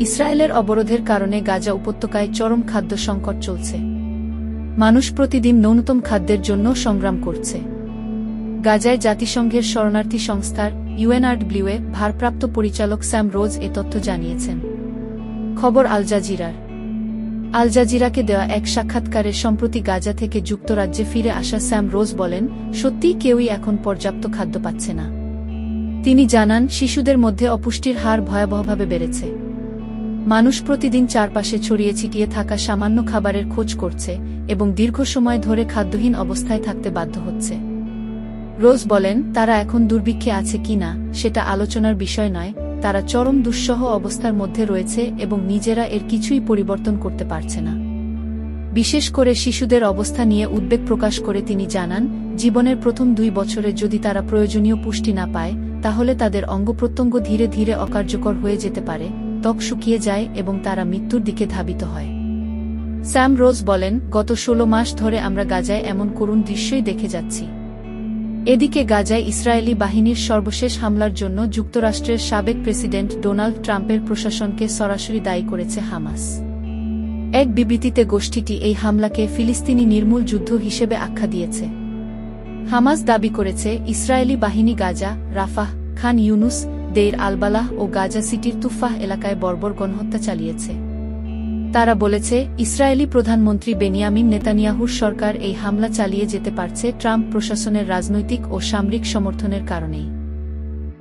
ইসরায়েলের অবরোধের কারণে গাজা উপত্যকায় চরম খাদ্য সংকট চলছে। মানুষ প্রতিদিন ন্যূনতম খাদ্যের জন্য সংগ্রাম করছে। গাজায় জাতিসংঘের শরণার্থী সংস্থার ইউএনআরডব্লিউএ ভারপ্রাপ্ত পরিচালক স্যাম রোজ এ তথ্য জানিয়েছেন। খবর আল জাজিরার। আল জাজিরাকে দেওয়া এক সাক্ষাৎকারে সম্প্রতি গাজা থেকে যুক্তরাজ্যে ফিরে আসা স্যাম রোজ বলেন, সত্যিই কেউই এখন পর্যাপ্ত খাদ্য পাচ্ছে না। তিনি জানান, শিশুদের মধ্যে অপুষ্টির হার ভয়াবহভাবে বেড়েছে। মানুষ প্রতিদিন চারপাশে ছড়িয়ে ছিটিয়ে থাকা সামান্য খাবারের খোঁজ করছে এবং দীর্ঘ সময় ধরে খাদ্যহীন অবস্থায় থাকতে বাধ্য হচ্ছে। রোজ বলেন, তারা এখন দুর্ভিক্ষে আছে কিনা সেটা আলোচনার বিষয় নয়, তারা চরম দুঃসহ অবস্থার মধ্যে রয়েছে এবং নিজেরা এর কিছুই পরিবর্তন করতে পারছে না। বিশেষ করে শিশুদের অবস্থা নিয়ে উদ্বেগ প্রকাশ করে তিনি জানান, জীবনের প্রথম 2 বছরে যদি তারা প্রয়োজনীয় পুষ্টি না পায়, তাহলে তাদের অঙ্গপ্রত্যঙ্গ ধীরে ধীরে অকার্যকর হয়ে যেতে পারে, ত্বক শুকিয়ে যায় এবং তারা মৃত্যুর দিকে ধাবিত হয়। স্যাম রোজ বলেন, গত 16 মাস ধরে আমরা গাজায় এমন করুণ দৃশ্যই দেখে যাচ্ছি। এদিকে গাজায় ইসরায়েলি বাহিনীর সর্বশেষ হামলার জন্য যুক্তরাষ্ট্রের সাবেক প্রেসিডেন্ট ডোনাল্ড ট্রাম্পের প্রশাসনকে সরাসরি দায়ী করেছে হামাস। এক বিবৃতিতে গোষ্ঠীটি এই হামলাকে ফিলিস্তিনি নির্মূল যুদ্ধ হিসেবে আখ্যা দিয়েছে। হামাস দাবি করেছে, ইসরায়েলি বাহিনী গাজা, রাফাহ, খান ইউনুস, দেইর আল-বালাহ ও গাজা সিটির তুফাহ এলাকায় বর্বর গণহত্যা চালিয়েছে। তারা বলেছে, ইসরায়েলি প্রধানমন্ত্রী বেনিয়ামিন নেতানিয়াহুর সরকার এই হামলা চালিয়ে যেতে পারছে ট্রাম্প প্রশাসনের রাজনৈতিক ও সামরিক সমর্থনের কারণেই।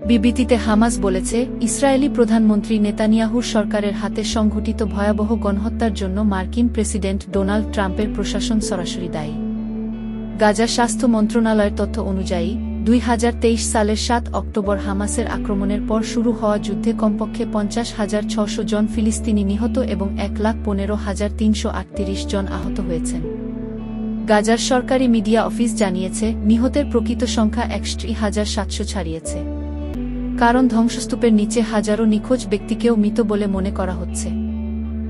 বিবৃতিতে হামাস বলেছে, ইসরায়েলি প্রধানমন্ত্রী নেতানিয়াহুর সরকারের হাতে সংঘটিত ভয়াবহ গণহত্যার জন্য মার্কিন প্রেসিডেন্ট ডোনাল্ড ট্রাম্পের প্রশাসন সরাসরি দায়ী। গাজা স্বাস্থ্য মন্ত্রণালয়ের তথ্য অনুযায়ী 2023 সালের 7 অক্টোবর হামাসের আক্রমণের পর শুরু হওয়া যুদ্ধে কমপক্ষে 50,600 জন ফিলিস্তিনি নিহত এবং 1,15,338 জন আহত হয়েছেন। গাজার সরকারি মিডিয়া অফিস জানিয়েছে, নিহতের প্রকৃত সংখ্যা 61,700 ছাড়িয়েছে। কারণ ধ্বংসস্তূপের নিচে হাজারো নিখোঁজ ব্যক্তিকেও মৃত বলে মনে করা হচ্ছে।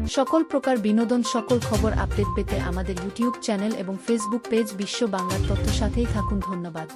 সকল প্রকার বিনোদন, সকল খবর আপডেট পেতে আমাদের ইউটিউব চ্যানেল এবং ফেসবুক পেজ বিশ্ব বাংলার তথ্য সাথেই থাকুন। ধন্যবাদ।